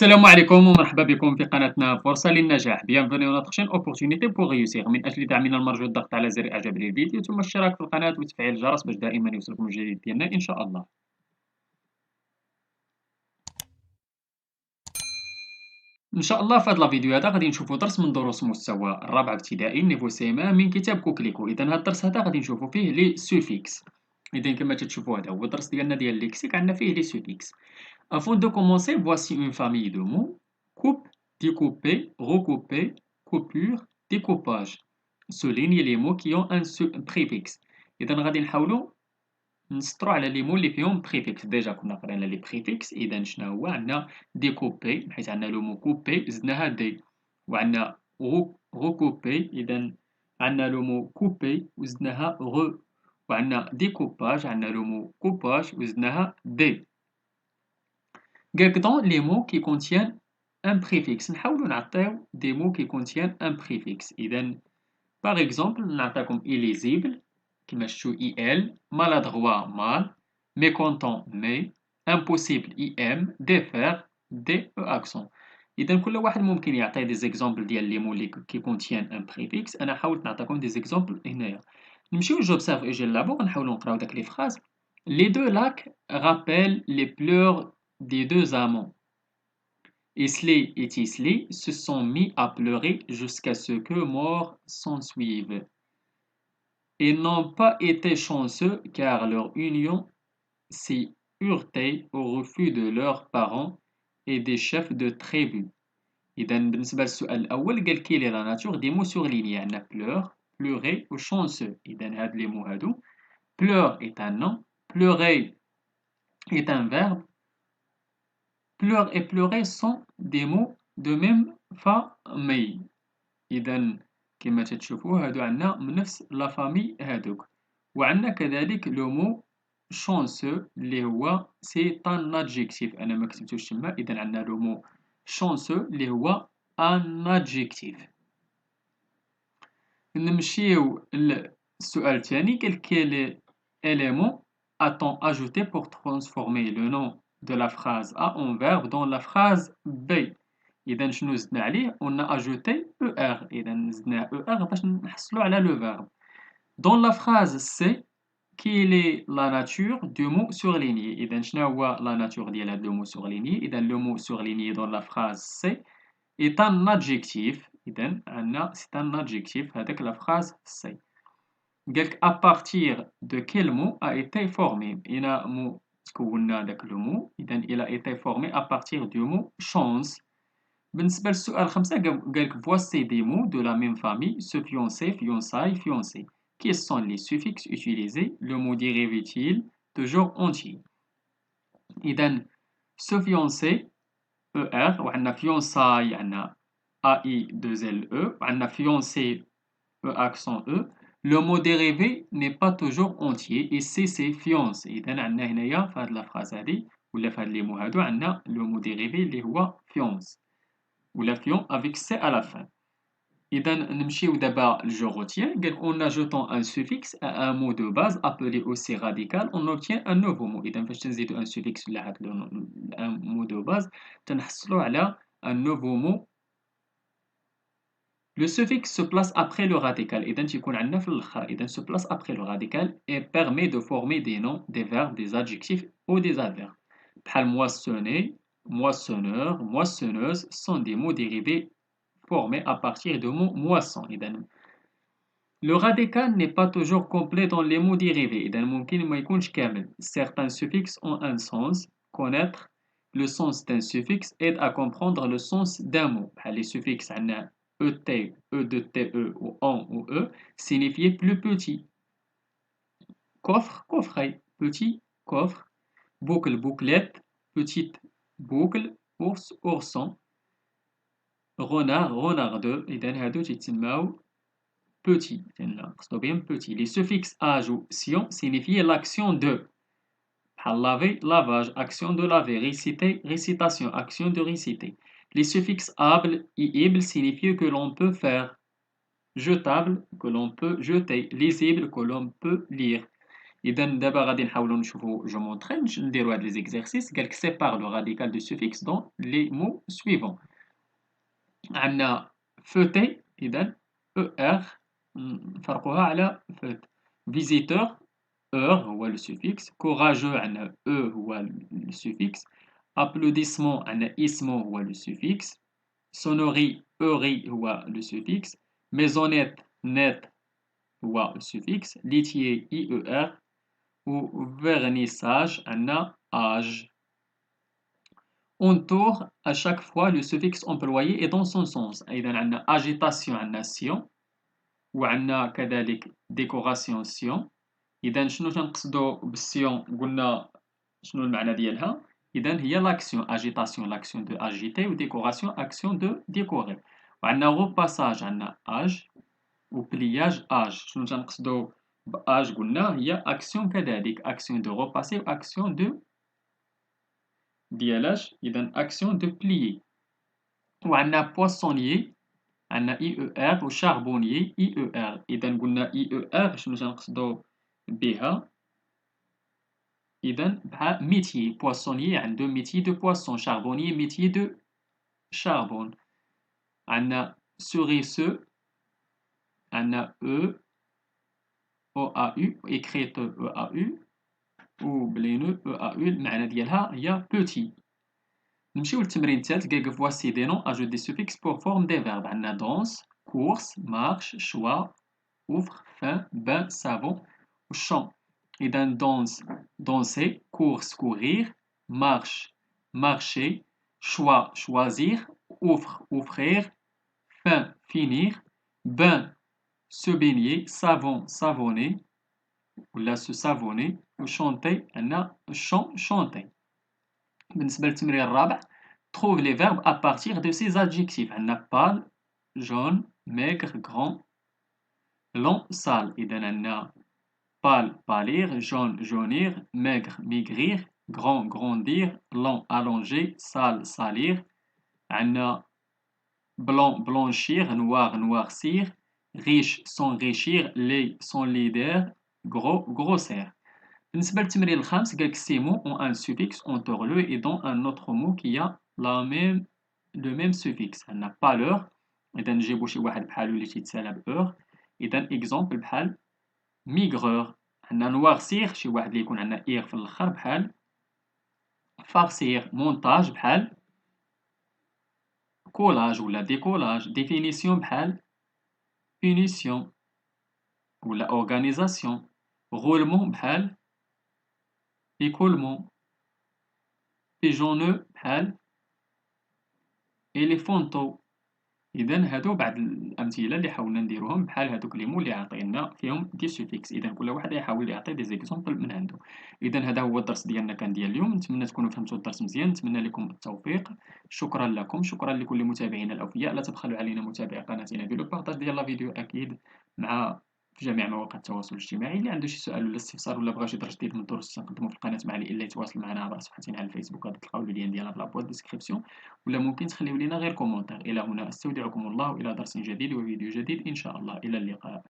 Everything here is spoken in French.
السلام عليكم ومرحبا بكم في قناتنا فرصة للنجاح. Bienvenue à notre chaîne Opportunité pour réussir. من أجل دعمنا المرجو الضغط على زر إعجاب للفيديو ثم الاشتراك في القناة وتفعيل الجرس باش دائما يوصلكم الجديد ديالنا إن شاء الله. إن شاء الله في هذا الفيديو هذا غادي نشوفوا درس من دروس مستوى الرابع ابتدائي نيفو سي من كتاب كوكليكو. إذا هذا الدرس هذا غادي نشوفوا فيه لي سوفيكس. إذا كما تشوفوا هذا هو الدرس ديالنا ديال الليكسيك عندنا فيه لي سوفيكس. Avant de commencer, voici une famille de mots. Coupe, découper, recouper, coupure, découpage. Souligne les mots qui ont un préfixe. إذا غادي نحاولوا نسطروا على لي مو اللي فيهم préfixe. ديجا كنا قرينا لي préfixe. إذا شنو هو عندنا découper حيت عندنا لو مو couper زدناها دي، وعندنا recouper إذا عندنا لو مو couper وزدناها re، وعندنا découpage عندنا لو مو coupage وزدناها دي. Dans les mots qui contiennent un préfixe نحاولوا نعطيو des mots qui contiennent un préfixe. إذا par exemple نعطيكم illisible كيما شفتوا il، maladroit mal، mécontent mais، impossible im، défaire d e accent. إذا كل واحد ممكن يعطي des exemples ديال les mots qui contiennent un préfixe. أنا حاولت نعطيكم des exemples هنايا. نمشيو j'observe et j'élabore نحاولوا نقراو داك les phrases. Les deux lacs rappellent les pleurs des deux amants. Isley et Isley se sont mis à pleurer jusqu'à ce que mort s'ensuive. Ils n'ont pas été chanceux car leur union s'est heurtée au refus de leurs parents et des chefs de tribu. إذا بالنسبة للسؤال الأول قال كي لي لا ناتور دي مو سورليني عندنا pleur pleurer و chanceux. إذا هاد لي مو هادو pleur est un nom, pleurer est un verbe. Pleur et pleurer sont des mots de même famille. إذا كما تشوفوا هادو عندنا من نفس لا فامي هادوك. وعندنا كذلك لو مو chanceux اللي هو سي ان adjectif. أنا ما كتبتوش تما. إذا عندنا لو مو chanceux اللي هو ان adjectif. نمشيو للسؤال الثاني. قال quel élément a-t-on ajouté pour transformer le nom de la phrase A en verbe dans la phrase B. إذا شنو زدنا عليه؟ on a ajouté ER. إذا زدنا ER باش نحصلوا على le verbe. Dans la phrase C, quelle est la nature du mot surligné؟ إذا شنو هو la nature ديال هذا le mot surligné؟ إذا le mot surligné dans la phrase C est un adjectif. إذا عندنا c'est un adjectif هذاك la phrase C. قالك à partir de quel mot a été formé؟ هنا mot تكونا داك لو مو. إذا il a été formé à partir du mot chance. بالنسبة للسؤال 5 قالك voici des mots de la même famille se fiancer, fiançailles, fiancé. Quels sont les suffixes utilisés? Le mot dérive-t-il toujours entier؟ إذا se fiancer ER، وعندنا fiançailles عندنا AI2LE، وعندنا fiancé E accent E. Le mot dérivé n'est pas toujours entier et c'est fiance. إذا عندنا هنايا في هاد لا فراز هادي ولا في هاد لي مو هادو عندنا لو مو ديريفي اللي هو fiance ولا fion avec C à la fin. إذا نمشيو دابا لجو retiens. قال en ajoutant un suffixe à un mot de base appelé aussi radical on obtient un nouveau mot. إذا فاش تنزيدو un suffixe ولا هاد un mot de base تنحصلو على un nouveau mot. Le suffixe se place après le radical. إذا تيكون عندنا في الآخر. إذا se place après le radical et permet de former des noms, des verbes, des adjectifs ou des adverbes. بحال moissonner, moissonneur, moissonneuse sont des mots dérivés formés à partir de mots moisson. إذا le radical n'est pas toujours complet dans les mots dérivés. إذا ممكن ما يكونش كامل. Certains suffixes ont un sens. Connaître le sens d'un suffixe aide à comprendre le sens d'un mot. بحال les suffixes عندنا ET, E de TE ou en ou E signifiait plus petit. Coffre, coffret, petit coffre. Boucle, bouclette, petite boucle. Ours, ourson. Renard, renardeux. إذا هادو تيتسماو petit. قصدو بهم petit. Les suffixes age ou sion signifient l'action de. بحال laver, lavage, action de laver, réciter, récitation, action de réciter. Les suffixes able et ible signifient que l'on peut faire. Jetable, que l'on peut jeter. Lisible, que l'on peut lire. إذا دابا غادي نحاولوا نشوفوا جو مونطري نديروا هاد لي زيكزارسيس قالك سيبار لو راديكال دو سوفيكس دون لي مو سويفون عندنا فوتي إذا او ار نفرقوها على فوت فيزيتور اور هو لو سوفيكس كوراجو عندنا او هو لو سوفيكس applaudissement عندنا اسمو هو لو سوفيكس sonnerie euri هو لو سوفيكس maisonnette net هو le suffixe litier IER ou vernissage عندنا âge. On tourne à chaque fois le suffixe employé est dans son sens. إذا عندنا agitation عندنا sion وعندنا كذلك décoration sion. إذا شنو تنقصدو بالسيون قلنا شنو المعنى ديالها؟ إذا هي l'action agitation l'action de agiter و décoration action de décorer. وعندنا repassage عندنا âge و pliage âge. شنو تنقصدو بâge قلنا هي action كذلك action de repasser و action de ديالاش إذا action de plier. وعندنا poissonnier عندنا IER و charbonnier IER. إذا قلنا IER شنو تنقصدو بها؟ إذا بحال métier poissonnier عنده métier de poisson charbonnier métier de charbon. عندنا ceresseux عندنا EAU écrite EAU و بلينو EAU المعنى ديالها هي petit. نمشيو للتمرين الثالث قالك voici des noms ajoute des suffixes pour forme des verbes. عندنا danse course marche choix ouvre fin bain savon و chant. إذا danse danser course courir marche marcher choix choisir ouvre ouvrir fin finir bain se baigner savon savonner ولا se savonner و chanter عندنا chant chanter. بالنسبة للتمرين الرابع trouve les verbes à partir de ces adjectifs. عندنا pâle jaune maigre grand long sale. إذا عندنا pâle pâlir jaune jaunir maigre maigrir grand grandir long allonger sale salir. عندنا blanc blanchir noir noircir riche s'enrichir laid s'enlaider gros grossir. بالنسبة للتمرين الخامس قالك ces mots ont un suffixe entre le et dans un autre mot qui a le même suffixe. عندنا pâleur إذا نجيبو شي واحد بحالو اللي تيتسالى بأور. إذا إكزومبل بحال migreur. عندنا noircir شي واحد اللي يكون عندنا إير في الآخر بحال farcir. montage بحال collage ولا décollage. définition بحال punition ولا organisation. roulement بحال écoulement. pigeonneux بحال éléphanteau. إذا هادو بعض الأمثلة اللي حاولنا نديروهم بحال هادوك لي مو اللي عطينا فيهم دي سوفيكس. إذا كل واحد يحاول يعطي دي زيكزومبل من عنده. إذا هذا هو الدرس ديالنا كان ديال اليوم. نتمنى تكونوا فهمتوا الدرس مزيان. نتمنى لكم التوفيق. شكرا لكم شكرا لكل متابعينا الأوفياء. لا تبخلوا علينا متابعة قناتنا بدو بارطاج ديال لا فيديو أكيد مع في جميع مواقع التواصل الاجتماعي. اللي عنده شي سؤال ولا استفسار ولا بغى شي درس جديد من الدروس تنقدموا في القناة معنا الا يتواصل معنا عبر صفحتنا على الفيسبوك غادي تلقاو اللين ديالها في لابوات ديسكريبسيون ولا ممكن تخليو لينا غير كومونتير. الى هنا استودعكم الله الى درس جديد وفيديو جديد ان شاء الله. الى اللقاء.